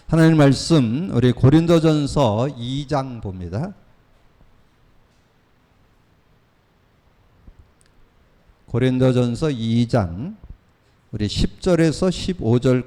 하나님 말씀 우리 고린도전서 2장 봅니다. 고린도전서 2장 우리 10절에서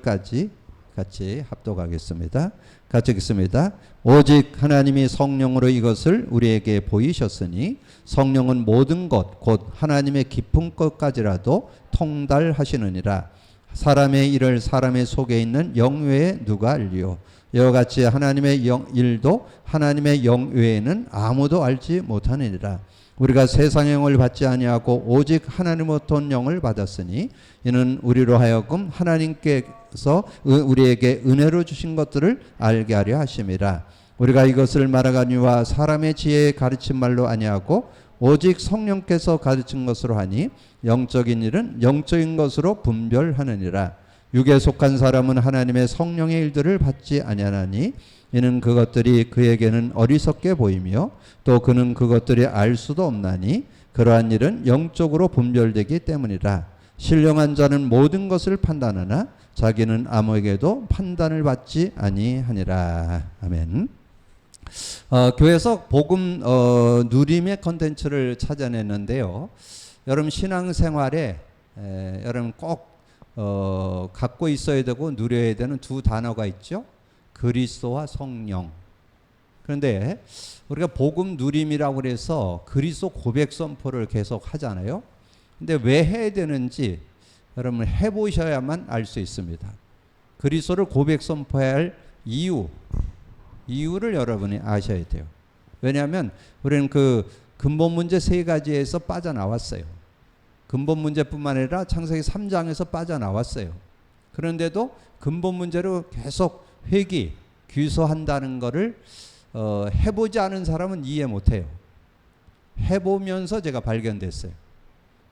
15절까지 같이 합독하겠습니다. 같이 읽습니다. 오직 하나님이 성령으로 이것을 우리에게 보이셨으니 성령은 모든 것 곧 하나님의 깊은 것까지라도 통달하시느니라. 사람의 일을 사람의 속에 있는 영 외에 누가 알리요. 이와 같이 하나님의 일도 하나님의 영 외에는 아무도 알지 못하느니라. 우리가 세상의 영을 받지 아니하고 오직 하나님으로부터 온 영을 받았으니 이는 우리로 하여금 하나님께서 우리에게 은혜로 주신 것들을 알게 하려 하심이라. 우리가 이것을 말하거니와 사람의 지혜의 가르친 말로 아니하고 오직 성령께서 가르친 것으로 하니 영적인 일은 영적인 것으로 분별하느니라. 육에 속한 사람은 하나님의 성령의 일들을 받지 아니하나니 이는 그것들이 그에게는 어리석게 보이며 또 그는 그것들이 알 수도 없나니 그러한 일은 영적으로 분별되기 때문이라. 신령한 자는 모든 것을 판단하나 자기는 아무에게도 판단을 받지 아니하니라. 아멘. 교회에서 복음 누림의 컨텐츠를 찾아냈는데요. 여러분 신앙생활에 여러분 꼭 갖고 있어야 되고 누려야 되는 두 단어가 있죠. 그리스도와 성령. 그런데 우리가 복음 누림이라고 해서 그리스도 고백 선포를 계속 하잖아요. 근데 왜 해야 되는지 여러분 해보셔야만 알 수 있습니다. 그리스도를 고백 선포해야 할 이유를 여러분이 아셔야 돼요. 왜냐하면 우리는 그 근본 문제 세 가지에서 빠져나왔어요. 근본 문제뿐만 아니라 창세기 3장에서 빠져나왔어요. 그런데도 근본 문제로 계속 귀소한다는 것을 해보지 않은 사람은 이해 못해요. 해보면서 제가 발견됐어요.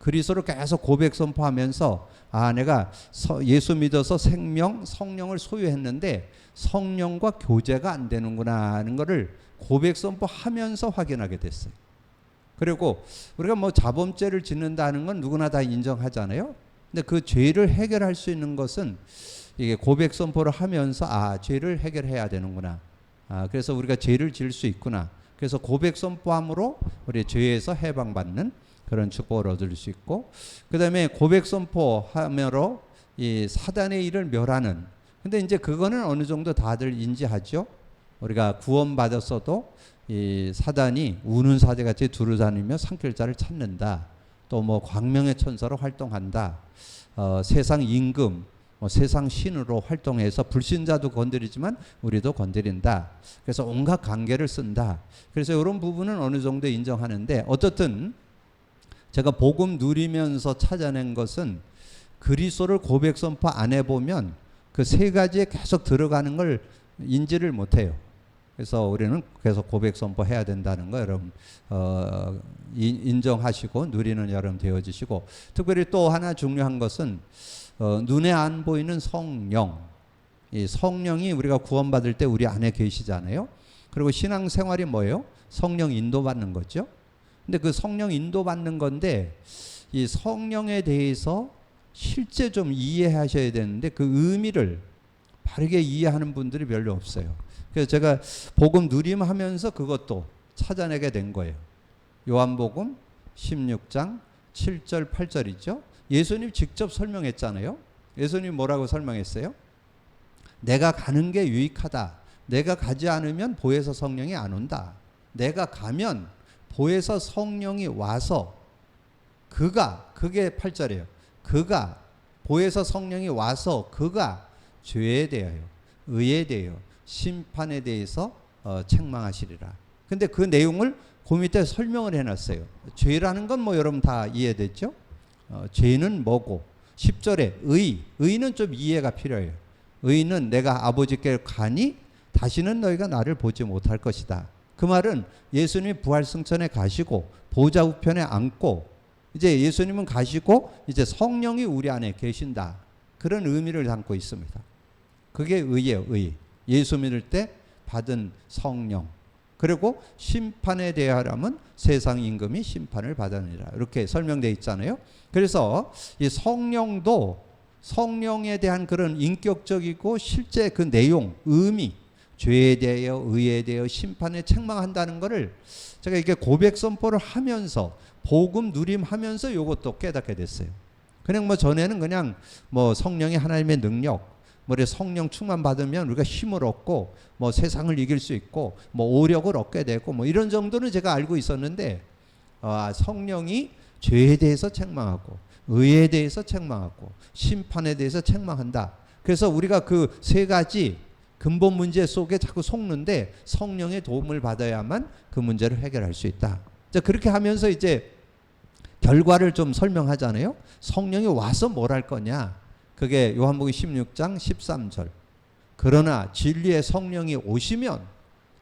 그리스도를 계속 고백 선포하면서 내가 예수 믿어서 생명, 성령을 소유했는데 성령과 교제가 안 되는구나 하는 것을 고백 선포하면서 확인하게 됐어요. 그리고 우리가 뭐 자범죄를 짓는다는 건 누구나 다 인정하잖아요. 근데 그 죄를 해결할 수 있는 것은 이게 고백 선포를 하면서 죄를 해결해야 되는구나. 그래서 우리가 죄를 지을 수 있구나. 그래서 고백 선포함으로 우리 죄에서 해방받는 그런 축복을 얻을 수 있고, 그 다음에 고백 선포함으로 이 사단의 일을 멸하는. 근데 이제 그거는 어느 정도 다들 인지하죠. 우리가 구원받았어도 이 사단이 우는 사제같이 두루다니며 상킬자를 찾는다. 또 뭐 광명의 천사로 활동한다. 세상 임금, 세상 신으로 활동해서 불신자도 건드리지만 우리도 건드린다. 그래서 온갖 관계를 쓴다. 그래서 이런 부분은 어느 정도 인정하는데, 어떻든 제가 복음 누리면서 찾아낸 것은 그리스도를 고백 선포 안 해보면 그 세 가지에 계속 들어가는 걸 인지를 못해요. 그래서 우리는 계속 고백 선포해야 된다는 거 여러분 인정하시고 누리는 여러분 되어주시고, 특별히 또 하나 중요한 것은 눈에 안 보이는 성령. 이 성령이 우리가 구원받을 때 우리 안에 계시잖아요. 그리고 신앙생활이 뭐예요? 성령 인도받는 거죠. 근데 그 성령 인도받는 건데 이 성령에 대해서 실제 좀 이해하셔야 되는데 그 의미를 바르게 이해하는 분들이 별로 없어요. 그래서 제가 복음 누림하면서 그것도 찾아내게 된 거예요. 요한복음 16장 7절 8절이죠. 예수님 직접 설명했잖아요. 예수님 뭐라고 설명했어요? 내가 가는 게 유익하다. 내가 가지 않으면 보혜사 성령이 안 온다. 내가 가면 보혜사 성령이 와서 그게 8절이에요. 보혜사 성령이 와서 그가 죄에 대하여, 의에 대하여, 심판에 대해서 책망하시리라. 근데 그 내용을 그 밑에 설명을 해놨어요. 죄라는 건 뭐 여러분 다 이해됐죠? 죄는 뭐고, 10절에 의는 좀 이해가 필요해요. 의는 내가 아버지께 가니 다시는 너희가 나를 보지 못할 것이다. 그 말은 예수님이 부활승천에 가시고 보좌 우편에 앉고 이제 예수님은 가시고 이제 성령이 우리 안에 계신다. 그런 의미를 담고 있습니다. 그게 의예요. 의. 예수 믿을 때 받은 성령. 그리고 심판에 대하여는 세상 임금이 심판을 받으니라. 이렇게 설명되어 있잖아요. 그래서 이 성령도 성령에 대한 그런 인격적이고 실제 그 내용, 의미, 죄에 대하여, 의에 대하여, 심판에 책망한다는 것을 제가 이게 고백 선포를 하면서 복음 누림하면서 이것도 깨닫게 됐어요. 그냥 뭐 전에는 그냥 뭐 성령이 하나님의 능력, 뭐 성령 충만 받으면 우리가 힘을 얻고 뭐 세상을 이길 수 있고 뭐 오력을 얻게 되고 뭐 이런 정도는 제가 알고 있었는데, 성령이 죄에 대해서 책망하고 의에 대해서 책망하고 심판에 대해서 책망한다. 그래서 우리가 그 세 가지 근본 문제 속에 자꾸 속는데 성령의 도움을 받아야만 그 문제를 해결할 수 있다. 그렇게 하면서 이제 결과를 좀 설명하잖아요. 성령이 와서 뭘 할 거냐. 그게 요한복음 16장 13절. 그러나 진리의 성령이 오시면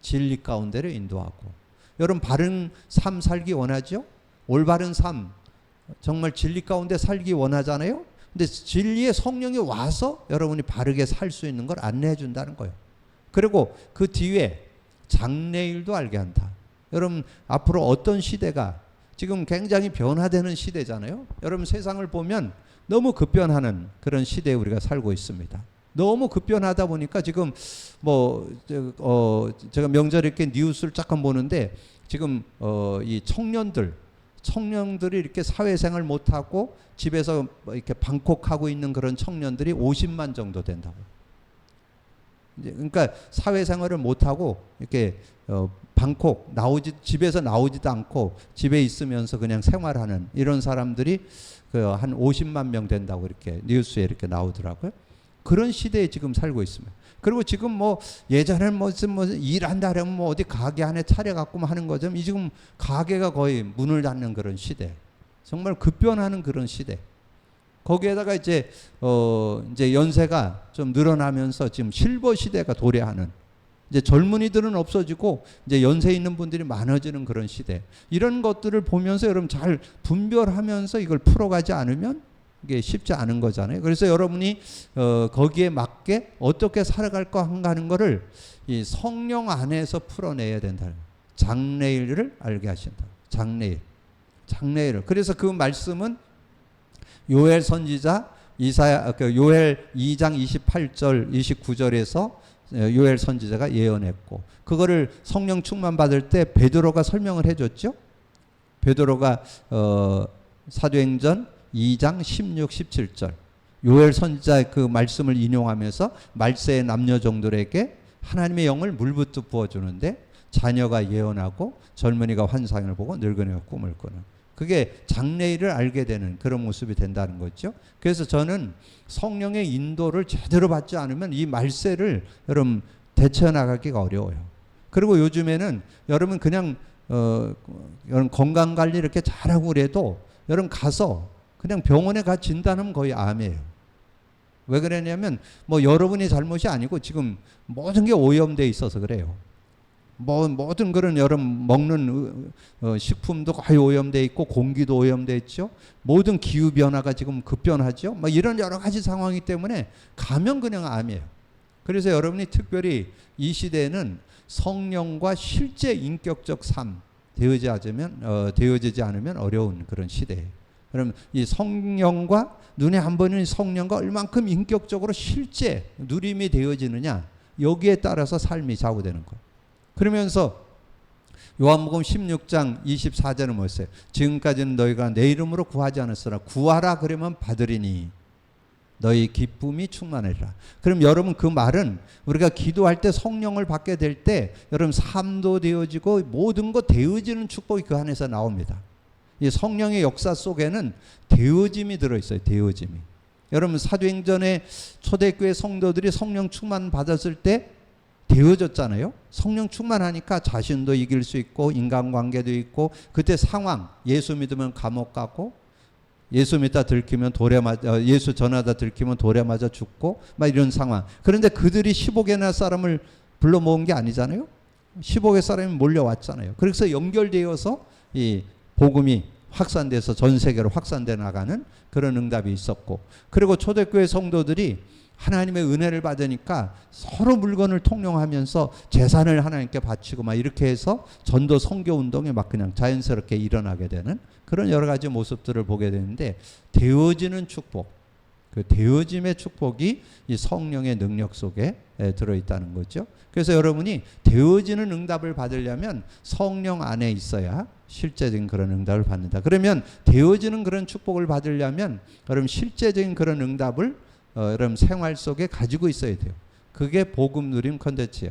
진리 가운데로 인도하고. 여러분 바른 삶 살기 원하죠? 올바른 삶 정말 진리 가운데 살기 원하잖아요. 근데 진리의 성령이 와서 여러분이 바르게 살 수 있는 걸 안내해 준다는 거예요. 그리고 그 뒤에 장래일도 알게 한다. 여러분 앞으로 어떤 시대가 지금 굉장히 변화되는 시대잖아요. 여러분 세상을 보면 너무 급변하는 그런 시대에 우리가 살고 있습니다. 너무 급변하다 보니까 지금 제가 명절에 이렇게 뉴스를 잠깐 보는데 지금 이 청년들이 이렇게 사회생활 못하고 집에서 이렇게 방콕하고 있는 그런 청년들이 50만 정도 된다고. 그러니까 사회생활을 못하고 이렇게 방콕 집에서 나오지도 않고 집에 있으면서 그냥 생활하는 이런 사람들이 한 50만 명 된다고 이렇게 뉴스에 이렇게 나오더라고요. 그런 시대에 지금 살고 있습니다. 그리고 지금 뭐 예전에는 무슨 일한다 하면 뭐 어디 가게 안에 차려갖고 하는 거죠. 지금 가게가 거의 문을 닫는 그런 시대. 정말 급변하는 그런 시대. 거기에다가 이제 연세가 좀 늘어나면서 지금 실버 시대가 도래하는, 이제 젊은이들은 없어지고 이제 연세 있는 분들이 많아지는 그런 시대. 이런 것들을 보면서 여러분 잘 분별하면서 이걸 풀어가지 않으면 이게 쉽지 않은 거잖아요. 그래서 여러분이 거기에 맞게 어떻게 살아갈까 하는 거를 이 성령 안에서 풀어내야 된다. 장래일을 알게 하신다. 장래일. 그래서 그 말씀은 요엘 선지자 요엘 2장 28절 29절에서 요엘 선지자가 예언했고, 그거를 성령 충만 받을 때 베드로가 설명을 해줬죠. 베드로가 사도행전 2장 16, 17절 요엘 선지자의 그 말씀을 인용하면서 말세의 남녀 종들에게 하나님의 영을 물붓듯 부어주는데 자녀가 예언하고 젊은이가 환상을 보고 늙은이가 꿈을 꾸는, 그게 장래일을 알게 되는 그런 모습이 된다는 거죠. 그래서 저는 성령의 인도를 제대로 받지 않으면 이 말세를 여러분 대처나가기가 어려워요. 그리고 요즘에는 여러분 그냥 여러분 건강관리 이렇게 잘하고 그래도 여러분 가서 그냥 병원에 가 진단하면 거의 암이에요. 왜 그러냐면 뭐 여러분이 잘못이 아니고 지금 모든 게 오염돼 있어서 그래요. 모든 그런 여러분 먹는 식품도 거의 오염돼 있고 공기도 오염돼 있죠. 모든 기후 변화가 지금 급변하죠. 뭐 이런 여러 가지 상황이기 때문에 가면 그냥 암이에요. 그래서 여러분이 특별히 이 시대에는 성령과 실제 인격적 삶 되어지지 않으면 어려운 그런 시대예요. 그럼 이 성령과 눈에 안 보이는 성령과 얼만큼 인격적으로 실제 누림이 되어지느냐, 여기에 따라서 삶이 좌우되는 거예요. 그러면서 요한복음 16장 24절은 뭐였어요? 지금까지는 너희가 내 이름으로 구하지 않았으나 구하라 그러면 받으리니 너희 기쁨이 충만하리라. 그럼 여러분 그 말은 우리가 기도할 때 성령을 받게 될 때 여러분 삶도 되어지고 모든 것 되어지는 축복이 그 안에서 나옵니다. 이 성령의 역사 속에는 되어짐이 들어있어요. 되어짐이. 여러분 사도행전에 초대교회 성도들이 성령 충만 받았을 때 되어졌잖아요. 성령 충만하니까 자신도 이길 수 있고 인간관계도 있고, 그때 상황 예수 믿으면 감옥 가고 예수 믿다 들키면 돌에 맞아, 예수 전하다 들키면 돌에 맞아 죽고 막 이런 상황. 그런데 그들이 15개나 사람을 불러 모은 게 아니잖아요. 15개 사람이 몰려왔잖아요. 그래서 연결되어서 이 복음이 확산돼서 전 세계로 확산돼 나가는 그런 응답이 있었고, 그리고 초대교회 성도들이 하나님의 은혜를 받으니까 서로 물건을 통용하면서 재산을 하나님께 바치고 막 이렇게 해서 전도 선교 운동이 막 그냥 자연스럽게 일어나게 되는 그런 여러 가지 모습들을 보게 되는데, 되어지는 축복, 그 되어짐의 축복이 이 성령의 능력 속에 들어있다는 거죠. 그래서 여러분이 되어지는 응답을 받으려면 성령 안에 있어야 실제적인 그런 응답을 받는다. 그러면 되어지는 그런 축복을 받으려면 여러분 실제적인 그런 응답을 여러분 생활 속에 가지고 있어야 돼요. 그게 복음 누림 컨텐츠야.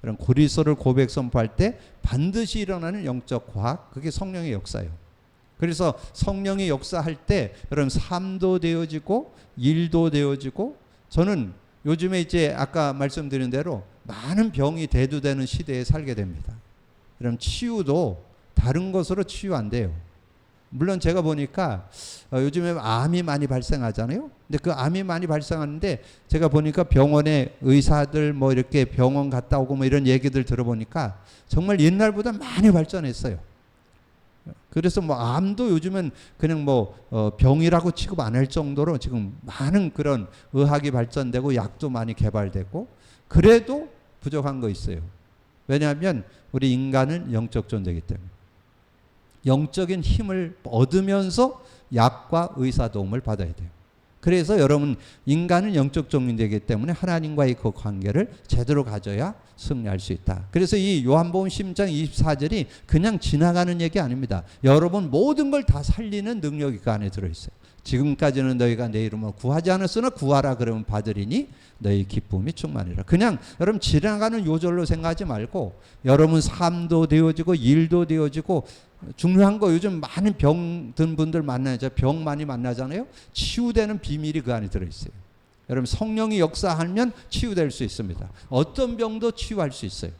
그럼 고리소를 고백 선포할 때 반드시 일어나는 영적 과학, 그게 성령의 역사예요. 그래서 성령이 역사할 때 여러분 삶도 되어지고 일도 되어지고, 저는 요즘에 이제 아까 말씀드린 대로 많은 병이 대두되는 시대에 살게 됩니다. 그럼 치유도 다른 것으로 치유 안 돼요. 물론 제가 보니까 요즘에 암이 많이 발생하잖아요. 근데 그 암이 많이 발생하는데 제가 보니까 병원에 의사들 뭐 이렇게 병원 갔다 오고 뭐 이런 얘기들 들어보니까 정말 옛날보다 많이 발전했어요. 그래서 뭐 암도 요즘은 그냥 뭐 병이라고 취급 안 할 정도로 지금 많은 그런 의학이 발전되고 약도 많이 개발되고, 그래도 부족한 거 있어요. 왜냐하면 우리 인간은 영적 존재이기 때문에 영적인 힘을 얻으면서 약과 의사 도움을 받아야 돼요. 그래서 여러분 인간은 영적 존재이기 때문에 하나님과의 그 관계를 제대로 가져야 승리할 수 있다. 그래서 이 요한복음 10장 24절이 그냥 지나가는 얘기 아닙니다. 여러분 모든 걸 다 살리는 능력이 그 안에 들어있어요. 지금까지는 너희가 내 이름으로 구하지 않았으나 구하라 그러면 받으리니 너희 기쁨이 충만이라. 그냥 여러분 지나가는 요절로 생각하지 말고 여러분 삶도 되어지고 일도 되어지고, 중요한 거 요즘 많은 병 든 분들 만나죠. 병 많이 만나잖아요. 치유되는 비밀이 그 안에 들어있어요. 여러분 성령이 역사하면 치유될 수 있습니다. 어떤 병도 치유할 수 있어요.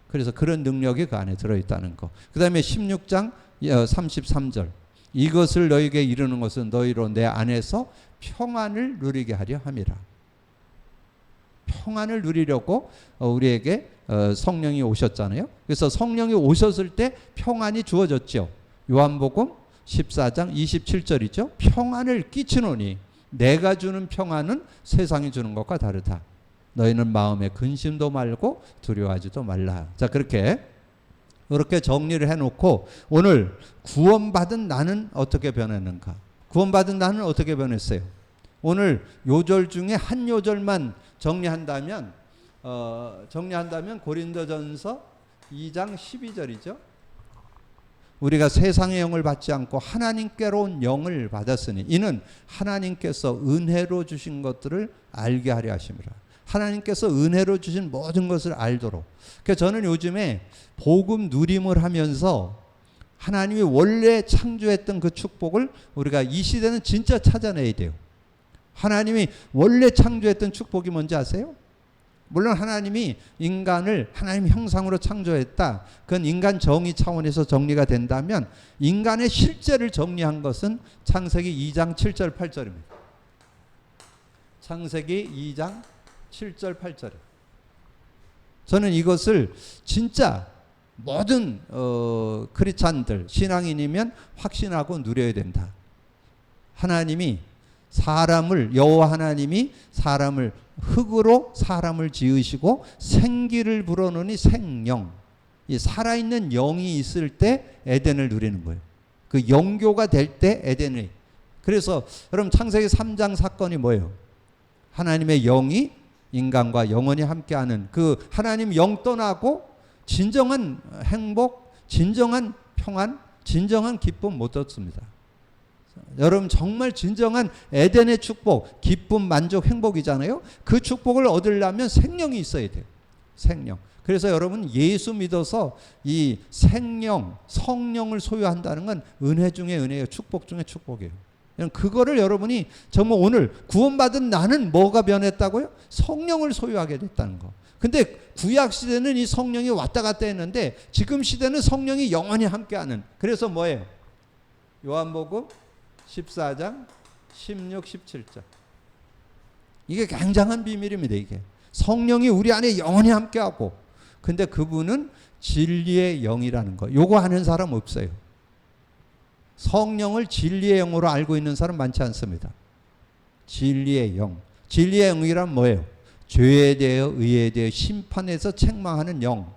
그래서 그런 능력이 그 안에 들어있다는 거. 그 다음에 16장 33절, 이것을 너희에게 이르는 것은 너희로 내 안에서 평안을 누리게 하려 함이라. 평안을 누리려고 우리에게 성령이 오셨잖아요. 그래서 성령이 오셨을 때 평안이 주어졌죠. 요한복음 14장 27절이죠. 평안을 끼치노니 내가 주는 평안은 세상이 주는 것과 다르다. 너희는 마음에 근심도 말고 두려워하지도 말라. 자, 그렇게 정리를 해놓고 오늘 구원받은 나는 어떻게 변했는가? 구원받은 나는 어떻게 변했어요? 오늘 요절 중에 한 요절만 정리한다면 고린도전서 2장 12절이죠. 우리가 세상의 영을 받지 않고 하나님께로 온 영을 받았으니 이는 하나님께서 은혜로 주신 것들을 알게 하려 하심이라. 하나님께서 은혜로 주신 모든 것을 알도록. 그래서 저는 요즘에 복음 누림을 하면서 하나님이 원래 창조했던 그 축복을 우리가 이 시대는 진짜 찾아내야 돼요. 하나님이 원래 창조했던 축복이 뭔지 아세요? 물론 하나님이 인간을 하나님 형상으로 창조했다. 그건 인간 정의 차원에서 정리가 된다면 인간의 실제를 정리한 것은 창세기 2장 7절 8절입니다. 창세기 2장 7절 8절. 저는 이것을 진짜 모든 크리스찬들, 신앙인이면 확신하고 누려야 된다. 하나님이 여호와 하나님이 사람을 흙으로 사람을 지으시고 생기를 불어넣으니 생영, 이 살아있는 영이 있을 때 에덴을 누리는 거예요. 그 영교가 될 때 에덴을. 그래서 여러분 창세기 3장 사건이 뭐예요? 하나님의 영이 인간과 영원히 함께하는 그 하나님 영 떠나고 진정한 행복, 진정한 평안, 진정한 기쁨 못 얻습니다. 여러분 정말 진정한 에덴의 축복, 기쁨, 만족, 행복이잖아요. 그 축복을 얻으려면 생명이 있어야 돼요. 생명. 그래서 여러분 예수 믿어서 이 생명, 성령을 소유한다는 건 은혜 중에 은혜예요. 축복 중에 축복이에요. 그거를 여러분이 정말 오늘 구원받은 나는 뭐가 변했다고요? 성령을 소유하게 됐다는 거. 근데 구약 시대는 이 성령이 왔다 갔다 했는데 지금 시대는 성령이 영원히 함께하는. 그래서 뭐예요? 요한복음 14장 16, 17절. 이게 굉장한 비밀입니다. 이게 성령이 우리 안에 영원히 함께하고, 근데 그분은 진리의 영이라는 거. 요거 아는 사람 없어요. 성령을 진리의 영으로 알고 있는 사람 많지 않습니다. 진리의 영. 진리의 영이란 뭐예요? 죄에 대하여 의에 대하여 심판에서 책망하는 영.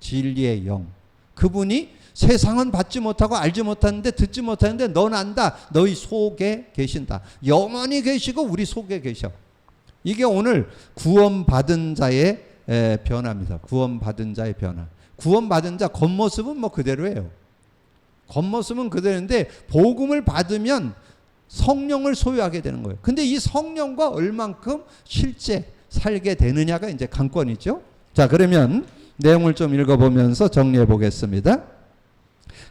진리의 영. 그분이 세상은 받지 못하고 알지 못하는데 듣지 못하는데 넌 안다. 너희 속에 계신다. 영원히 계시고 우리 속에 계셔. 이게 오늘 구원받은 자의 변화입니다. 구원받은 자의 변화. 구원받은 자 겉모습은 뭐 그대로예요. 겉모습은 그대로인데 복음을 받으면 성령을 소유하게 되는 거예요. 근데 이 성령과 얼만큼 실제 살게 되느냐가 이제 관건이죠. 자, 그러면 내용을 좀 읽어보면서 정리해 보겠습니다.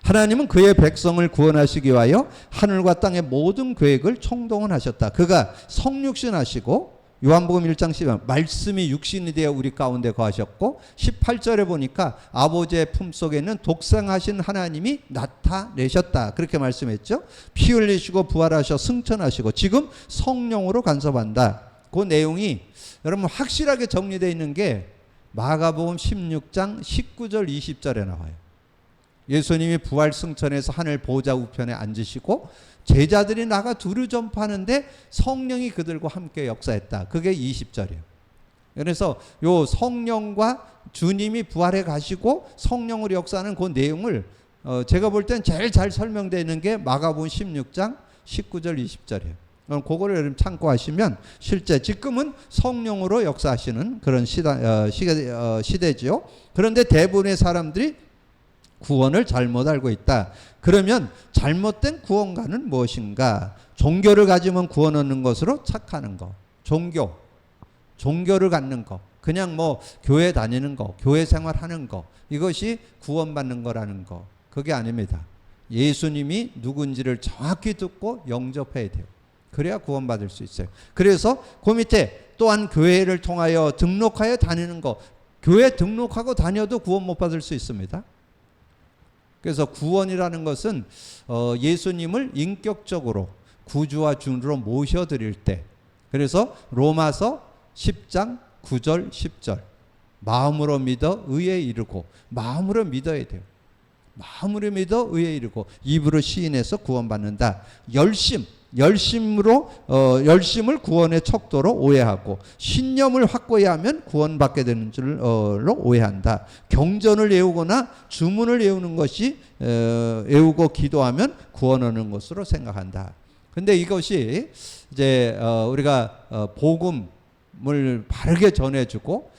하나님은 그의 백성을 구원하시기 위하여 하늘과 땅의 모든 계획을 총동원하셨다. 그가 성육신하시고 요한복음 1장 10절 말씀이 육신이 되어 우리 가운데 거하셨고 18절에 보니까 아버지의 품속에 있는 독생하신 하나님이 나타내셨다. 그렇게 말씀했죠. 피 흘리시고 부활하셔 승천하시고 지금 성령으로 간섭한다. 그 내용이 여러분 확실하게 정리되어 있는 게 마가복음 16장 19절 20절에 나와요. 예수님이 부활 승천해서 하늘 보좌 우편에 앉으시고 제자들이 나가 두루 전파하는데 성령이 그들과 함께 역사했다. 그게 20절이에요. 그래서 요 성령과 주님이 부활해 가시고 성령으로 역사하는 그 내용을 제가 볼 땐 제일 잘 설명되어 있는 게 마가복음 16장 19절 20절이에요. 그럼 그거를 여러분 참고하시면 실제 지금은 성령으로 역사하시는 그런 시대죠. 그런데 대부분의 사람들이 구원을 잘못 알고 있다. 그러면 잘못된 구원과는 무엇인가? 종교를 가지면 구원 얻는 것으로 착하는 거. 종교를 갖는 거. 그냥 뭐 교회 다니는 거, 교회 생활하는 거. 이것이 구원받는 거라는 거. 그게 아닙니다. 예수님이 누군지를 정확히 듣고 영접해야 돼요. 그래야 구원받을 수 있어요. 그래서 그 밑에 또한 교회를 통하여 등록하여 다니는 거. 교회 등록하고 다녀도 구원 못 받을 수 있습니다. 그래서 구원이라는 것은 예수님을 인격적으로 구주와 주로 모셔드릴 때, 그래서 로마서 10장 9절 10절 마음으로 믿어 의에 이르고, 마음으로 믿어야 돼요. 마음으로 믿어 의에 이르고 입으로 시인해서 구원받는다. 열심을 구원의 척도로 오해하고 신념을 확고히 하면 구원받게 되는 줄로 오해한다. 경전을 외우거나 주문을 외우는 것이 외우고 기도하면 구원 얻는 것으로 생각한다. 근데 이것이 이제 우리가 복음을 바르게 전해주고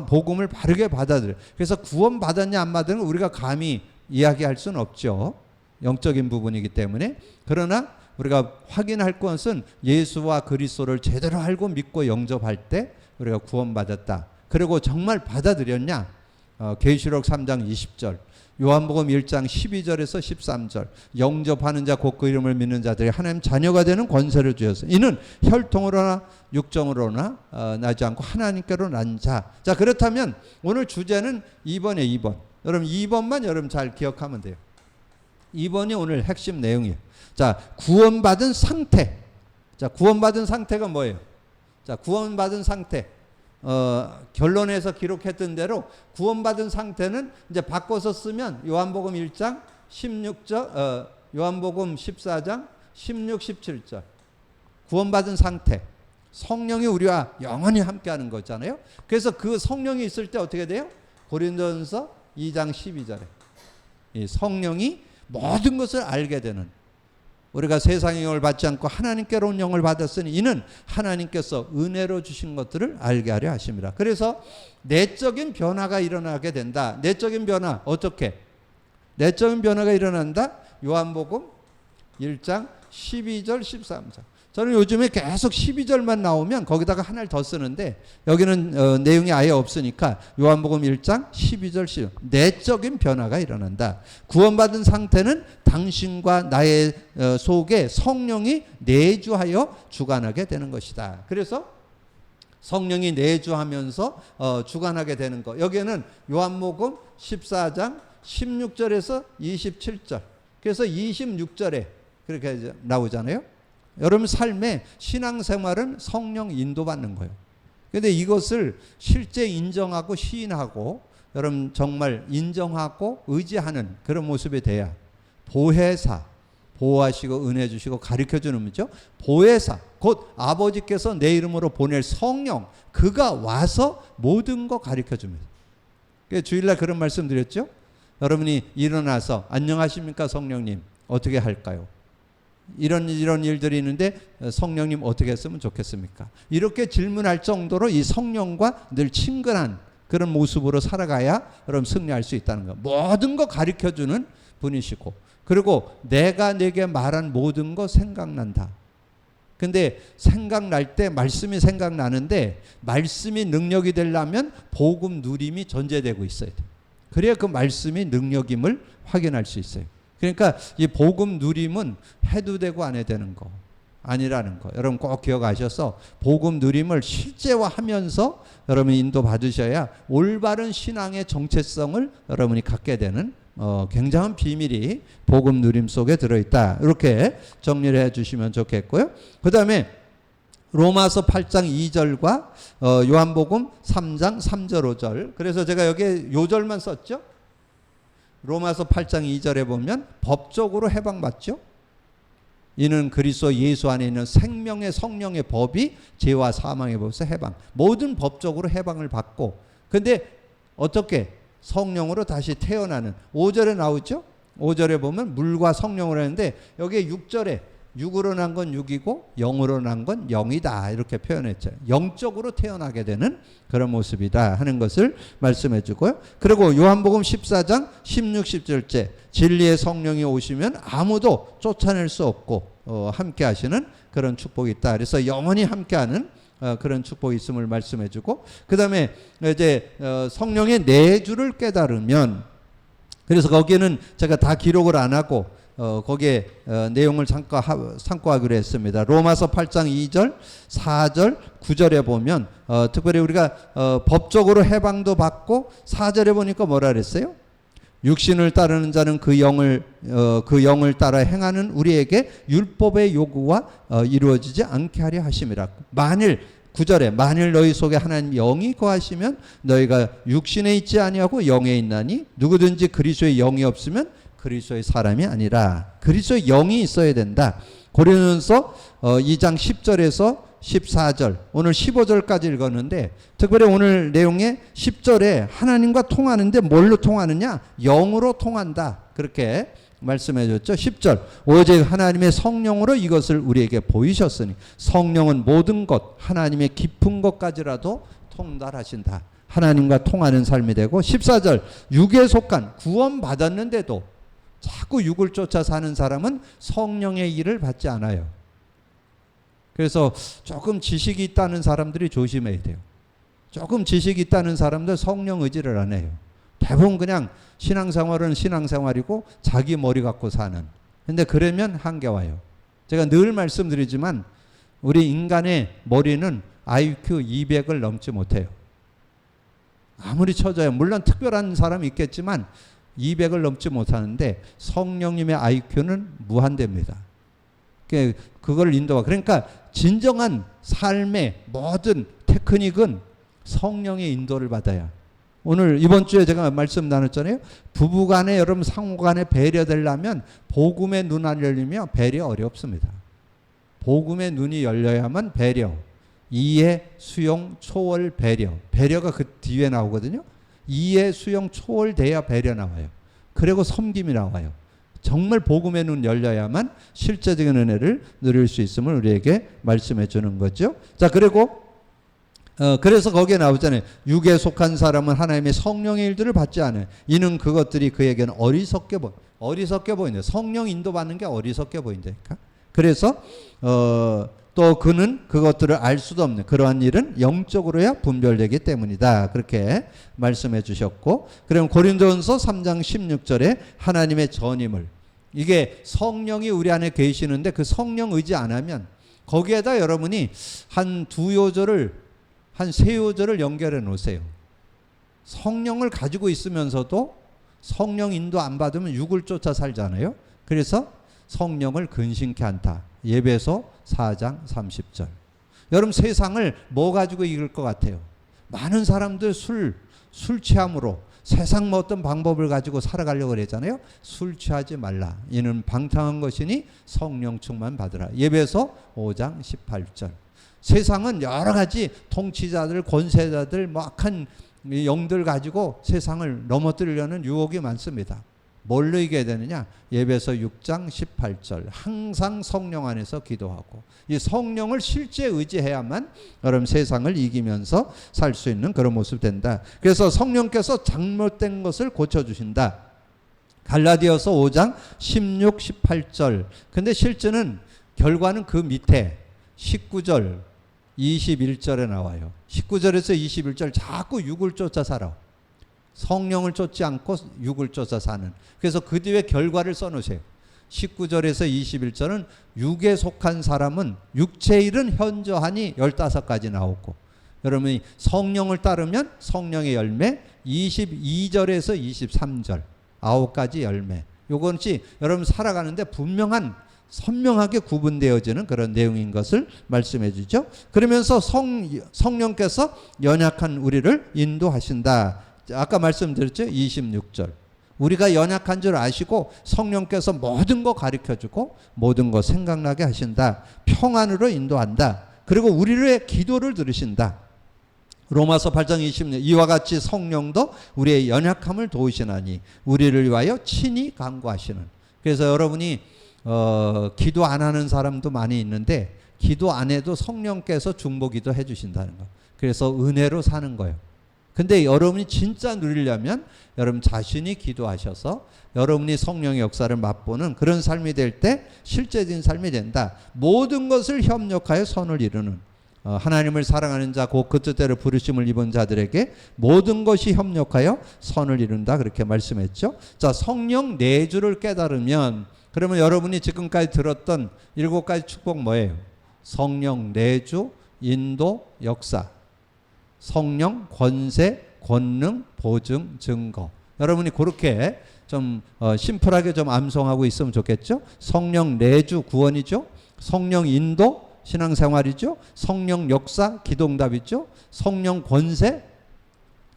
복음을 바르게 받아들여. 그래서 구원받았냐 안 받았냐 우리가 감히 이야기할 수는 없죠. 영적인 부분이기 때문에. 그러나 우리가 확인할 것은 예수와 그리스도를 제대로 알고 믿고 영접할 때 우리가 구원받았다. 그리고 정말 받아들였냐? 계시록 3장 20절, 요한복음 1장 12절에서 13절 영접하는 자 곧 그 이름을 믿는 자들이 하나님 자녀가 되는 권세를 주셔서 이는 혈통으로나 육정으로나 나지 않고 하나님께로 난 자. 자, 그렇다면 오늘 주제는 2번에 2번. 여러분 2번만 여러분 잘 기억하면 돼요. 2번이 오늘 핵심 내용이에요. 자, 구원받은 상태. 자, 구원받은 상태가 뭐예요? 자, 구원받은 상태. 결론에서 기록했던 대로 구원받은 상태는 이제 바꿔서 쓰면 요한복음 1장 16절, 요한복음 14장 16, 17절. 구원받은 상태. 성령이 우리와 영원히 함께하는 거잖아요. 그래서 그 성령이 있을 때 어떻게 돼요? 고린도전서 2장 12절에 이 성령이 모든 것을 알게 되는, 우리가 세상의 영을 받지 않고 하나님께로 온 영을 받았으니 이는 하나님께서 은혜로 주신 것들을 알게 하려 하십니다. 그래서 내적인 변화가 일어나게 된다. 내적인 변화 어떻게? 내적인 변화가 일어난다. 요한복음 1장 12절 13절. 저는 요즘에 계속 12절만 나오면 거기다가 하나를 더 쓰는데 여기는 내용이 아예 없으니까 요한복음 1장 12절 10절 내적인 변화가 일어난다. 구원받은 상태는 당신과 나의 속에 성령이 내주하여 주관하게 되는 것이다. 그래서 성령이 내주하면서 주관하게 되는 것. 여기에는 요한복음 14장 16절에서 27절. 그래서 26절에 그렇게 나오잖아요. 여러분 삶의 신앙생활은 성령 인도받는 거예요. 그런데 이것을 실제 인정하고 시인하고 여러분 정말 인정하고 의지하는 그런 모습이 돼야 보혜사, 보호하시고 은혜 주시고 가르쳐주는 거죠. 보혜사, 곧 아버지께서 내 이름으로 보낼 성령, 그가 와서 모든 거 가르쳐줍니다. 주일날 그런 말씀 드렸죠. 여러분이 일어나서 안녕하십니까 성령님 어떻게 할까요? 이런 일들이 있는데 성령님 어떻게 했으면 좋겠습니까? 이렇게 질문할 정도로 이 성령과 늘 친근한 그런 모습으로 살아가야 여러분 승리할 수 있다는 거. 모든 거 가르쳐주는 분이시고, 그리고 내가 내게 말한 모든 거 생각난다. 근데 생각날 때 말씀이 생각나는데 말씀이 능력이 되려면 복음 누림이 전제되고 있어야 돼. 그래야 그 말씀이 능력임을 확인할 수 있어요. 그러니까 이 복음 누림은 해도 되고 안 해도 되는 거 아니라는 거 여러분 꼭 기억하셔서 복음 누림을 실제화하면서 여러분이 인도받으셔야 올바른 신앙의 정체성을 여러분이 갖게 되는 굉장한 비밀이 복음 누림 속에 들어있다. 이렇게 정리를 해주시면 좋겠고요. 그 다음에 로마서 8장 2절과 요한복음 3장 3절 5절. 그래서 제가 여기에 요 절만 썼죠. 로마서 8장 2절에 보면 법적으로 해방받죠. 이는 그리스도 예수 안에 있는 생명의 성령의 법이 죄와 사망의 법에서 해방. 모든 법적으로 해방을 받고, 근데 어떻게 성령으로 다시 태어나는 5절에 나오죠. 5절에 보면 물과 성령으로 하는데 여기에 6절에 육으로 난 건 육이고 영으로 난 건 영이다 이렇게 표현했죠. 영적으로 태어나게 되는 그런 모습이다 하는 것을 말씀해 주고요. 그리고 요한복음 14장 16, 17절 진리의 성령이 오시면 아무도 쫓아낼 수 없고 함께 하시는 그런 축복이 있다. 그래서 영원히 함께하는 그런 축복이 있음을 말씀해 주고, 그 다음에 이제 성령의 내주를 깨달으면, 그래서 거기에는 제가 다 기록을 안 하고 거기에 내용을 참고하기로 했습니다. 로마서 8장 2절, 4절, 9절에 보면 특별히 우리가 법적으로 해방도 받고 4절에 보니까 뭐라 그랬어요? 육신을 따르는 자는 그 영을 따라 행하는 우리에게 율법의 요구와 이루어지지 않게 하려 하심이라. 만일 9절에 만일 너희 속에 하나님 영이 거하시면 너희가 육신에 있지 아니하고 영에 있나니 누구든지 그리스도의 영이 없으면 그리스도의 사람이 아니라. 그리스도의 영이 있어야 된다. 고린도전서 2장 10절에서 14절 오늘 15절까지 읽었는데 특별히 오늘 내용에 10절에 하나님과 통하는데 뭘로 통하느냐? 영으로 통한다. 그렇게 말씀해 줬죠. 10절 오직 하나님의 성령으로 이것을 우리에게 보이셨으니 성령은 모든 것 하나님의 깊은 것까지라도 통달하신다. 하나님과 통하는 삶이 되고 14절 육에 속한 구원 받았는데도 자꾸 육을 쫓아 사는 사람은 성령의 일을 받지 않아요. 그래서 조금 지식이 있다는 사람들이 조심해야 돼요. 조금 지식이 있다는 사람들 성령 의지를 안 해요. 대부분 그냥 신앙생활은 신앙생활이고 자기 머리 갖고 사는. 근데 그러면 한계 와요. 제가 늘 말씀드리지만 우리 인간의 머리는 IQ 200을 넘지 못해요. 아무리 쳐져요. 물론 특별한 사람이 있겠지만 200을 넘지 못하는데 성령님의 IQ는 무한대입니다. 그걸 인도가. 그러니까 진정한 삶의 모든 테크닉은 성령의 인도를 받아야. 오늘 이번 주에 제가 말씀 나눴잖아요. 부부간에 여러분 상호간에 배려되려면 복음의 눈 안 열리면 배려 어렵습니다. 복음의 눈이 열려야만 배려. 이해, 수용, 초월, 배려. 배려가 그 뒤에 나오거든요. 이해, 수용, 초월돼야 배려 나와요. 그리고 섬김이 나와요. 정말 복음의 눈 열려야만 실제적인 은혜를 누릴 수 있음을 우리에게 말씀해 주는 거죠. 자, 그리고 그래서 거기에 나오잖아요. 육에 속한 사람은 하나님의 성령의 일들을 받지 않아요. 이는 그것들이 그에게는 어리석게 보인다. 성령 인도받는 게 어리석게 보인다니까. 그래서 또 그는 그것들을 알 수도 없는 그러한 일은 영적으로야 분별되기 때문이다. 그렇게 말씀해 주셨고, 그럼 고린도전서 3장 16절에 하나님의 전임을, 이게 성령이 우리 안에 계시는데 그 성령 의지 안 하면 거기에다 여러분이 한 세 요절을 연결해 놓으세요. 성령을 가지고 있으면서도 성령 인도 안 받으면 육을 쫓아 살잖아요. 그래서 성령을 근심케 한다. 예배서 4장 30절. 여러분 세상을 뭐 가지고 이길 것 같아요? 많은 사람들 술 취함으로 세상 뭐 어떤 방법을 가지고 살아가려고 그랬잖아요. 술 취하지 말라. 이는 방탕한 것이니 성령 충만 받으라. 예배서 5장 18절. 세상은 여러 가지 통치자들, 권세자들, 뭐 악한 이 영들 가지고 세상을 넘어뜨리려는 유혹이 많습니다. 뭘로 이겨야 되느냐? 에베소 6장 18절 항상 성령 안에서 기도하고, 이 성령을 실제 의지해야만 여러분 세상을 이기면서 살 수 있는 그런 모습 된다. 그래서 성령께서 잘못된 것을 고쳐주신다. 갈라디아서 5장 16, 18절. 근데 실제는 결과는 그 밑에 19절 21절에 나와요. 19절에서 21절 자꾸 육을 쫓아 살아. 성령을 쫓지 않고 육을 쫓아 사는. 그래서 그 뒤에 결과를 써놓으세요. 19절에서 21절은 육에 속한 사람은 육체의 일은 현저하니 15가지 나오고, 여러분이 성령을 따르면 성령의 열매 22절에서 23절 9가지 열매. 요것이 여러분 살아가는데 분명한 선명하게 구분되어지는 그런 내용인 것을 말씀해 주죠. 그러면서 성령께서 연약한 우리를 인도하신다. 아까 말씀드렸죠. 26절. 우리가 연약한 줄 아시고 성령께서 모든 거 가르쳐주고 모든 거 생각나게 하신다. 평안으로 인도한다. 그리고 우리의 기도를 들으신다. 로마서 8장 20절 이와 같이 성령도 우리의 연약함을 도우시나니 우리를 위하여 친히 간구하시는. 그래서 여러분이 기도 안 하는 사람도 많이 있는데 기도 안 해도 성령께서 중보기도 해주신다는 거. 그래서 은혜로 사는 거예요. 근데 여러분이 진짜 누리려면 여러분 자신이 기도하셔서 여러분이 성령의 역사를 맛보는 그런 삶이 될 때 실제적인 삶이 된다. 모든 것을 협력하여 선을 이루는, 하나님을 사랑하는 자 곧 그 뜻대로 부르심을 입은 자들에게 모든 것이 협력하여 선을 이룬다. 그렇게 말씀했죠. 자, 성령 내주를 깨달으면 그러면 여러분이 지금까지 들었던 7가지 축복 뭐예요? 성령 내주, 인도, 역사, 성령, 권세, 권능, 보증, 증거. 여러분이 그렇게 좀 심플하게 좀 암송하고 있으면 좋겠죠? 성령 내주 구원이죠. 성령 인도 신앙생활이죠. 성령 역사 기도응답이죠. 성령 권세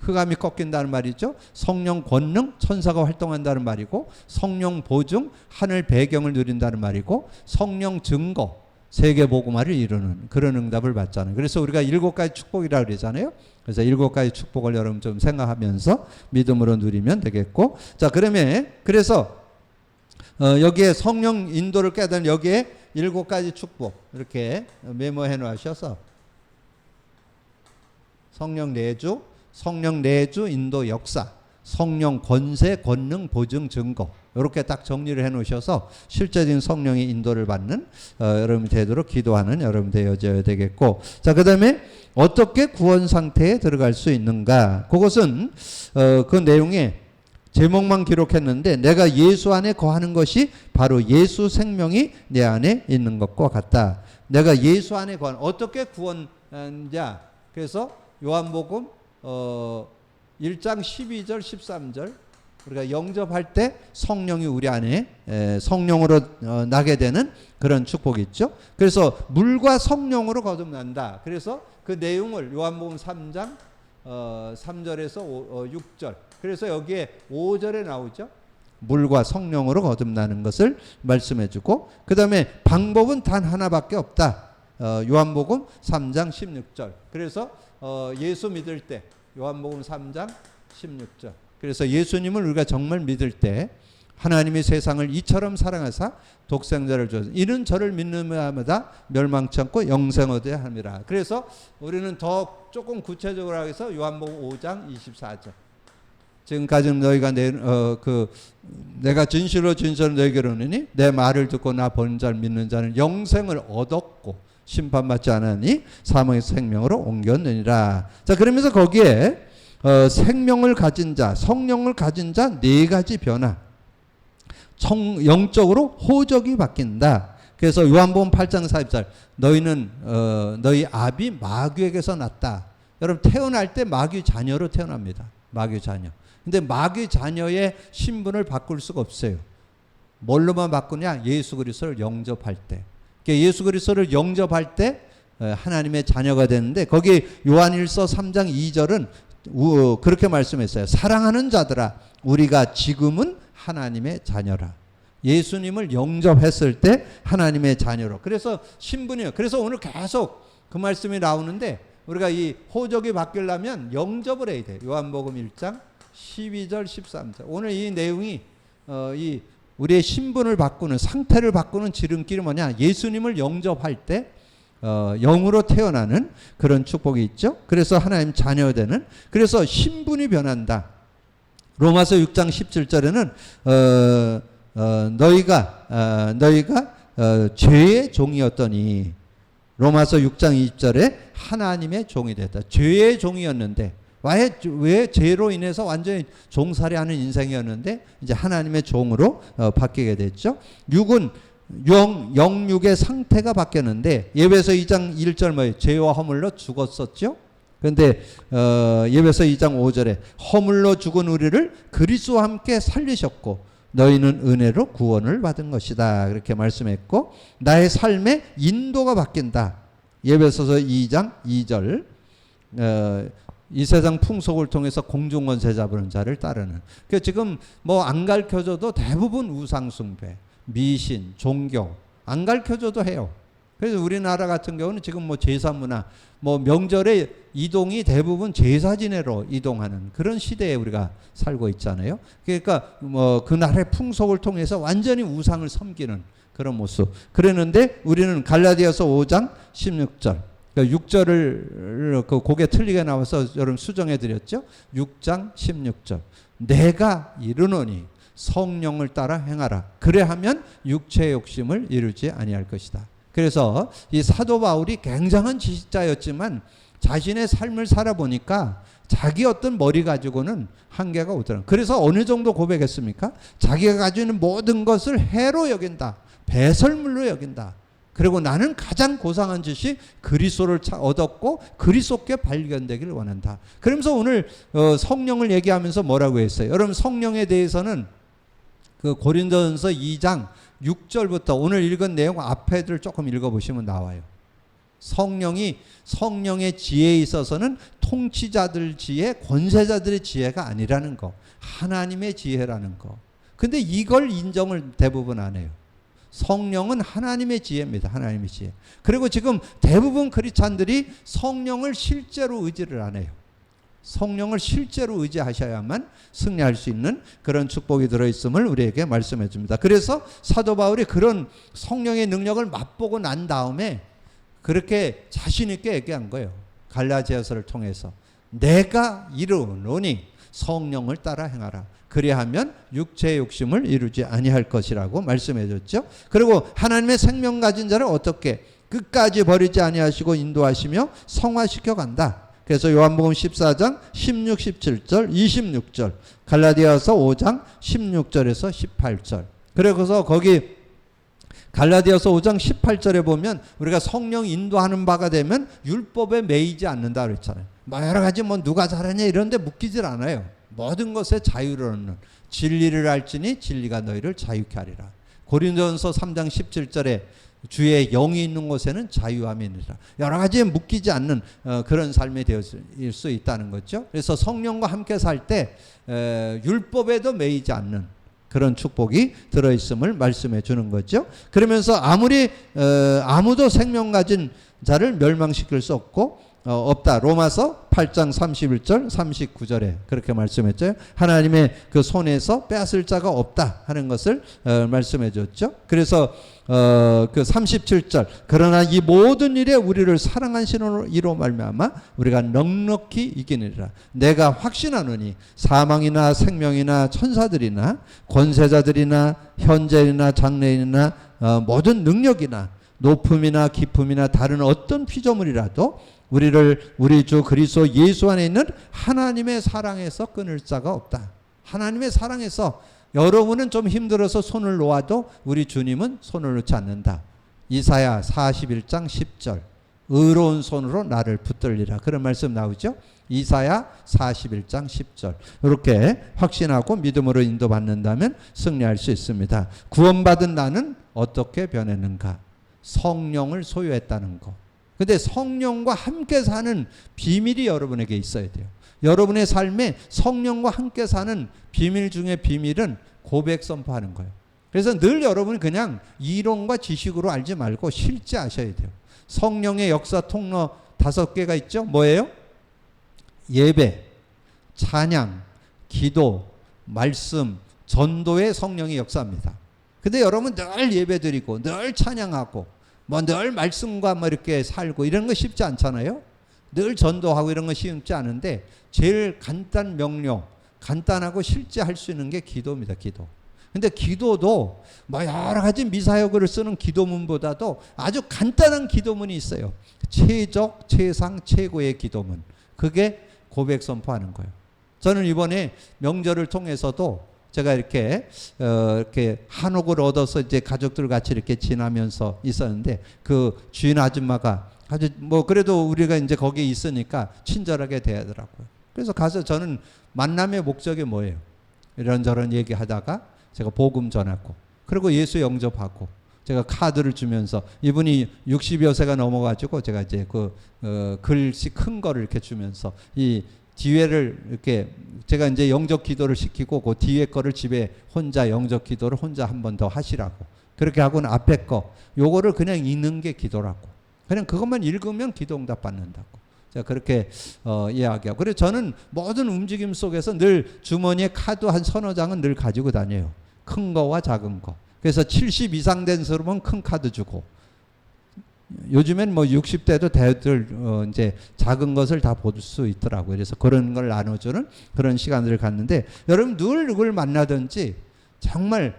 흑암이 꺾인다는 말이죠. 성령 권능 천사가 활동한다는 말이고, 성령 보증 하늘 배경을 누린다는 말이고, 성령 증거 세계 복음화를 이루는 그런 응답을 받잖아요. 그래서 우리가 7가지 축복이라고 그러잖아요. 그래서 7가지 축복을 여러분 좀 생각하면서 믿음으로 누리면 되겠고, 자, 그래서 여기에 성령 인도를 깨달은 여기에 7가지 축복 이렇게 메모해 놓으셔서 성령 내주, 인도, 역사, 성령 권세, 권능, 보증, 증거 이렇게 딱 정리를 해 놓으셔서 실제적인 성령의 인도를 받는 여러분이 되도록 기도하는 여러분 되어져야 되겠고, 자, 그 다음에 어떻게 구원 상태에 들어갈 수 있는가? 그것은 그 내용에 제목만 기록했는데 내가 예수 안에 거하는 것이 바로 예수 생명이 내 안에 있는 것과 같다. 내가 예수 안에 거하는, 어떻게 구원자? 그래서 요한복음 1장 12절 13절 우리가 영접할 때 성령이 우리 안에 성령으로 나게 되는 그런 축복이 있죠. 그래서 물과 성령으로 거듭난다. 그래서 그 내용을 요한복음 3장 3절에서 6절, 그래서 여기에 5절에 나오죠. 물과 성령으로 거듭나는 것을 말씀해 주고, 그 다음에 방법은 단 하나밖에 없다. 요한복음 3장 16절. 그래서 예수 믿을 때 요한복음 3장 16절. 그래서 예수님을 우리가 정말 믿을 때 하나님이 세상을 이처럼 사랑하사 독생자를 주셔서 이는 저를 믿는 자마다 멸망치 않고 영생 얻어야 함이라. 그래서 우리는 더 조금 구체적으로 하겠어 요한복음 5장 24절. 지금까지는 너희가 내가 진실로 너희에게 이르노니 내 말을 듣고 나 보는 자를 믿는 자는 영생을 얻었고 심판받지 않으니 사망에서 생명으로 옮겼느니라. 자, 그러면서 거기에 생명을 가진 자, 성령을 가진 자 4가지 변화, 영적으로 호적이 바뀐다. 그래서 요한복음 8장 40절 너희는 너희 아비 마귀에게서 났다. 여러분 태어날 때 마귀 자녀로 태어납니다. 마귀 자녀. 근데 마귀 자녀의 신분을 바꿀 수가 없어요. 뭘로만 바꾸냐? 예수 그리스도를 영접할 때. 예수 그리스도를 영접할 때 하나님의 자녀가 되는데, 거기 요한일서 3장 2절은 그렇게 말씀했어요. 사랑하는 자들아 우리가 지금은 하나님의 자녀라. 예수님을 영접했을 때 하나님의 자녀로. 그래서 신분이요. 그래서 오늘 계속 그 말씀이 나오는데 우리가 이 호적이 바뀌려면 영접을 해야 돼. 요한복음 1장 12절 13절. 오늘 이 내용이 이 우리의 신분을 바꾸는, 상태를 바꾸는 지름길이 뭐냐? 예수님을 영접할 때 영으로 태어나는 그런 축복이 있죠. 그래서 하나님 자녀되는, 그래서 신분이 변한다. 로마서 6장 17절에는 너희가 죄의 종이었더니, 로마서 6장 20절에 하나님의 종이 됐다. 죄의 종이었는데 왜 죄로 인해서 완전히 종살이하는 인생이었는데 이제 하나님의 종으로 바뀌게 됐죠. 육은 영육의 상태가 바뀌었는데, 예배서 2장 1절 뭐예요? 죄와 허물로 죽었었죠. 그런데 예배서 2장 5절에 허물로 죽은 우리를 그리스도와 함께 살리셨고 너희는 은혜로 구원을 받은 것이다, 그렇게 말씀했고, 나의 삶의 인도가 바뀐다. 예배소서 2장 2절 이 세상 풍속을 통해서 공중권세 잡으는 자를 따르는. 그 지금 뭐 안 가르쳐줘도 대부분 우상숭배, 미신, 종교 안 가르쳐줘도 해요. 그래서 우리나라 같은 경우는 지금 뭐 제사문화, 뭐 명절에 이동이 대부분 제사 지내러 이동하는 그런 시대에 우리가 살고 있잖아요. 그러니까 뭐 그날의 풍속을 통해서 완전히 우상을 섬기는 그런 모습. 그랬는데 우리는 갈라디아서 5장 16절, 그러니까 6절을 그 고개 틀리게 나와서 여러분 수정해 드렸죠. 6장 16절. 내가 이르노니 성령을 따라 행하라. 그래하면 육체의 욕심을 이루지 아니할 것이다. 그래서 이 사도 바울이 굉장한 지식자였지만 자신의 삶을 살아보니까 자기 어떤 머리 가지고는 한계가 오더라. 그래서 어느 정도 고백했습니까? 자기가 가지고 있는 모든 것을 해로 여긴다. 배설물로 여긴다. 그리고 나는 가장 고상한 짓이 그리스도를 얻었고 그리스도께 발견되기를 원한다. 그러면서 오늘 성령을 얘기하면서 뭐라고 했어요? 여러분, 성령에 대해서는 그 고린도전서 2장 6절부터 오늘 읽은 내용 앞에들 조금 읽어보시면 나와요. 성령의 지혜에 있어서는 통치자들 지혜, 권세자들의 지혜가 아니라는 거, 하나님의 지혜라는 거. 근데 이걸 인정을 대부분 안 해요. 성령은 하나님의 지혜입니다. 하나님의 지혜. 그리고 지금 대부분 크리스찬들이 성령을 실제로 의지를 안 해요. 성령을 실제로 의지하셔야만 승리할 수 있는 그런 축복이 들어있음을 우리에게 말씀해 줍니다. 그래서 사도 바울이 그런 성령의 능력을 맛보고 난 다음에 그렇게 자신 있게 얘기한 거예요. 갈라디아서를 통해서 내가 이르노니 성령을 따라 행하라. 그리하면 육체의 욕심을 이루지 아니할 것이라고 말씀해 줬죠. 그리고 하나님의 생명 가진 자를 어떻게 끝까지 버리지 아니하시고 인도하시며 성화시켜 간다. 그래서 요한복음 14장 16, 17절, 26절, 갈라디아서 5장 16절에서 18절. 그래서 거기 갈라디아서 5장 18절에 보면 우리가 성령 인도하는 바가 되면 율법에 매이지 않는다 그랬잖아요. 뭐 여러 가지 뭐 누가 잘하냐 이런 데 묶이질 않아요. 모든 것에 자유를 얻는, 진리를 알지니 진리가 너희를 자유케 하리라. 고린도전서 3장 17절에 주의 영이 있는 곳에는 자유함이 있느니라. 여러 가지에 묶이지 않는 그런 삶이 되어질 수 있다는 거죠. 그래서 성령과 함께 살 때 율법에도 매이지 않는 그런 축복이 들어있음을 말씀해 주는 거죠. 그러면서 아무도 생명 가진 자를 멸망시킬 수 없다. 로마서 8장 31절 39절에 그렇게 말씀했죠. 하나님의 그 손에서 빼앗을 자가 없다 하는 것을 말씀해 줬죠. 그래서 그 37절, 그러나 이 모든 일에 우리를 사랑하시는 이로 말미암아 우리가 넉넉히 이기느니라. 내가 확신하노니 사망이나 생명이나 천사들이나 권세자들이나 현재이나 장래이나 모든 능력이나 높음이나 깊음이나 다른 어떤 피조물이라도 우리를 우리 주 그리스도 예수 안에 있는 하나님의 사랑에서 끊을 자가 없다. 하나님의 사랑에서 여러분은 좀 힘들어서 손을 놓아도 우리 주님은 손을 놓지 않는다. 이사야 41장 10절, 의로운 손으로 나를 붙들리라. 그런 말씀 나오죠. 이사야 41장 10절. 이렇게 확신하고 믿음으로 인도받는다면 승리할 수 있습니다. 구원받은 나는 어떻게 변했는가? 성령을 소유했다는 거. 근데 성령과 함께 사는 비밀이 여러분에게 있어야 돼요. 여러분의 삶에 성령과 함께 사는 비밀 중에 비밀은 고백 선포하는 거예요. 그래서 늘 여러분이 그냥 이론과 지식으로 알지 말고 실제 아셔야 돼요. 성령의 역사 통로 5개가 있죠. 뭐예요? 예배, 찬양, 기도, 말씀, 전도의 성령이 역사합니다. 근데 여러분 늘 예배 드리고 늘 찬양하고 뭐 늘 말씀과 뭐 이렇게 살고 이런 거 쉽지 않잖아요. 늘 전도하고 이런 거 쉽지 않은데 제일 간단 명료, 간단하고 실제 할 수 있는 게 기도입니다. 기도. 근데 기도도 뭐 여러 가지 미사역을 쓰는 기도문보다도 아주 간단한 기도문이 있어요. 최적, 최상, 최고의 기도문. 그게 고백 선포하는 거예요. 저는 이번에 명절을 통해서도 제가 이렇게 한옥을 얻어서 이제 가족들 같이 이렇게 지나면서 있었는데 그 주인 아줌마가 아주 뭐 그래도 우리가 이제 거기에 있으니까 친절하게 대하더라고요. 그래서 가서 저는 만남의 목적이 뭐예요? 이런저런 얘기하다가 제가 복음 전하고 그리고 예수 영접하고 제가 카드를 주면서 이분이 60여 세가 넘어가지고 제가 이제 글씨 큰 거를 이렇게 주면서 이 뒤에를 이렇게 제가 이제 영접 기도를 시키고 그 뒤에 거를 집에 혼자 영접 기도를 혼자 한 번 더 하시라고 그렇게 하고는 앞에 거 요거를 그냥 읽는 게 기도라고 그냥 그것만 읽으면 기도 응답 받는다고 제가 그렇게 이야기하고 그래서 저는 모든 움직임 속에서 늘 주머니에 카드 한 서너 장은 늘 가지고 다녀요. 큰 거와 작은 거. 그래서 70 이상 된 사람은 큰 카드 주고 요즘엔 뭐 60대도 대들 이제 작은 것을 다 볼 수 있더라고요. 그래서 그런 걸 나눠주는 그런 시간들을 갖는데 여러분 늘 누굴 만나든지 정말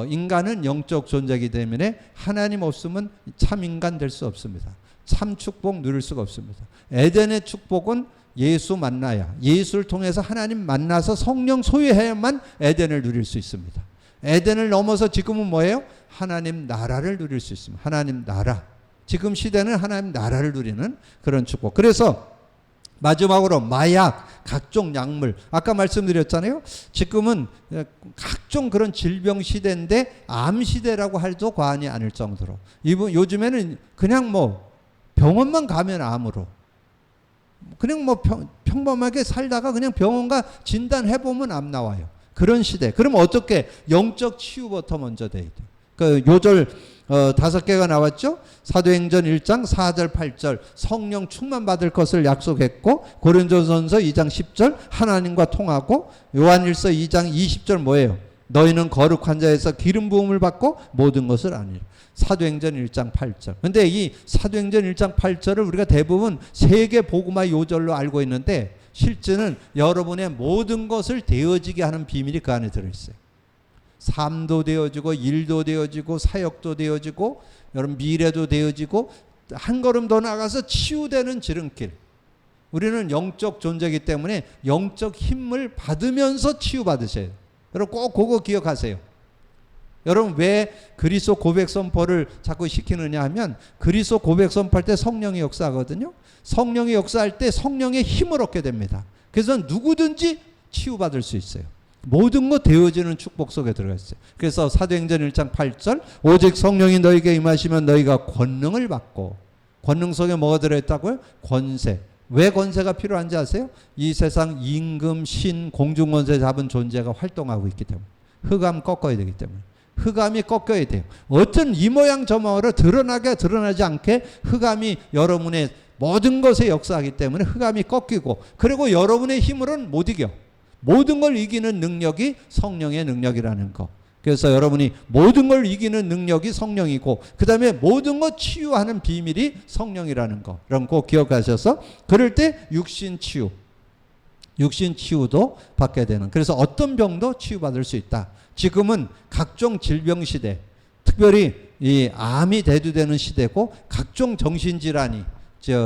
인간은 영적 존재이기 때문에 하나님 없으면 참 인간 될 수 없습니다. 참 축복 누릴 수가 없습니다. 에덴의 축복은 예수 만나야 예수를 통해서 하나님 만나서 성령 소유해야만 에덴을 누릴 수 있습니다. 에덴을 넘어서 지금은 뭐예요? 하나님 나라를 누릴 수 있습니다. 하나님 나라. 지금 시대는 하나님 나라를 누리는 그런 축복. 그래서 마지막으로 마약, 각종 약물. 아까 말씀드렸잖아요. 지금은 각종 그런 질병 시대인데 암 시대라고 해도 과언이 아닐 정도로. 요즘에는 그냥 뭐 병원만 가면 암으로. 그냥 뭐 평범하게 살다가 그냥 병원 가 진단해보면 암 나와요. 그런 시대. 그럼 어떻게 영적 치유부터 먼저 돼야 돼요. 그 요절 5개가 나왔죠. 사도행전 1장 4절 8절 성령 충만 받을 것을 약속했고 고린도전서 2장 10절 하나님과 통하고 요한일서 2장 20절 뭐예요? 너희는 거룩한 자에서 기름 부음을 받고 모든 것을 아니라. 사도행전 1장 8절. 근데 이 사도행전 1장 8절을 우리가 대부분 세계 복음화 요절로 알고 있는데 실제는 여러분의 모든 것을 되어지게 하는 비밀이 그 안에 들어있어요. 삶도 되어지고 일도 되어지고 사역도 되어지고 여러분 미래도 되어지고 한 걸음 더 나가서 치유되는 지름길. 우리는 영적 존재이기 때문에 영적 힘을 받으면서 치유받으셔야 돼요. 여러분 꼭 그거 기억하세요. 여러분 왜 그리스도 고백 선포를 자꾸 시키느냐 하면 그리스도 고백 선포할 때 성령이 역사하거든요. 성령이 역사할 때 성령의 힘을 얻게 됩니다. 그래서 누구든지 치유받을 수 있어요. 모든 것 되어지는 축복 속에 들어가 있어요. 그래서 사도행전 1장 8절 오직 성령이 너희에게 임하시면 너희가 권능을 받고 권능 속에 뭐가 들어있다고요? 권세. 왜 권세가 필요한지 아세요? 이 세상 임금, 신, 공중권세 잡은 존재가 활동하고 있기 때문에 흑암 꺾어야 되기 때문에 흑암이 꺾여야 돼요. 어떤 이 모양 저 모양으로 드러나지 않게 흑암이 여러분의 모든 것에 역사하기 때문에 흑암이 꺾이고 그리고 여러분의 힘으로는 못 이겨. 모든 걸 이기는 능력이 성령의 능력이라는 거. 그래서 여러분이 모든 걸 이기는 능력이 성령이고 그 다음에 모든 것 치유하는 비밀이 성령이라는 거. 이런 거 기억하셔서 그럴 때 육신 치유도 받게 되는. 그래서 어떤 병도 치유받을 수 있다. 지금은 각종 질병 시대, 특별히 이 암이 대두되는 시대고 각종 정신질환이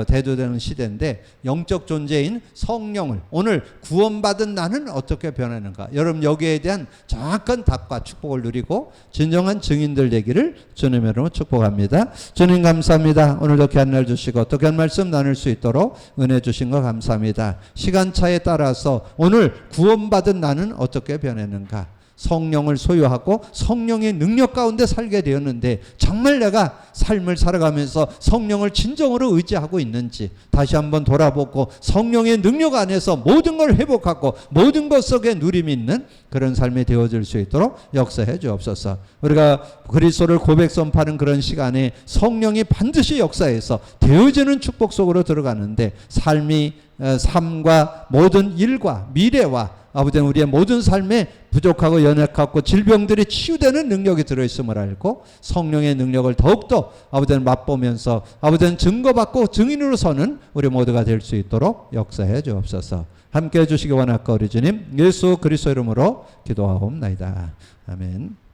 대두되는 시대인데 영적 존재인 성령을 오늘 구원받은 나는 어떻게 변하는가? 여러분 여기에 대한 정확한 답과 축복을 누리고 진정한 증인들 되기를 주님의 이름으로 축복합니다. 주님 감사합니다. 오늘도 귀한 날 주시고 또 귀한 말씀 나눌 수 있도록 은혜 주신 거 감사합니다. 시간차에 따라서 오늘 구원받은 나는 어떻게 변했는가? 성령을 소유하고 성령의 능력 가운데 살게 되었는데 정말 내가 삶을 살아가면서 성령을 진정으로 의지하고 있는지 다시 한번 돌아보고 성령의 능력 안에서 모든 걸 회복하고 모든 것 속에 누림이 있는 그런 삶이 되어질 수 있도록 역사해 주옵소서. 우리가 그리스도를 고백 선포하는 그런 시간에 성령이 반드시 역사해서 되어지는 축복 속으로 들어가는데 삶과 모든 일과 미래와 아버지는 우리의 모든 삶에 부족하고 연약하고 질병들이 치유되는 능력이 들어있음을 알고 성령의 능력을 더욱더 아버지는 맛보면서 아버지는 증거받고 증인으로 서는 우리 모두가 될 수 있도록 역사해 주옵소서. 함께해 주시기 원할까 우리 주님 예수 그리스도 이름으로 기도하옵나이다. 아멘.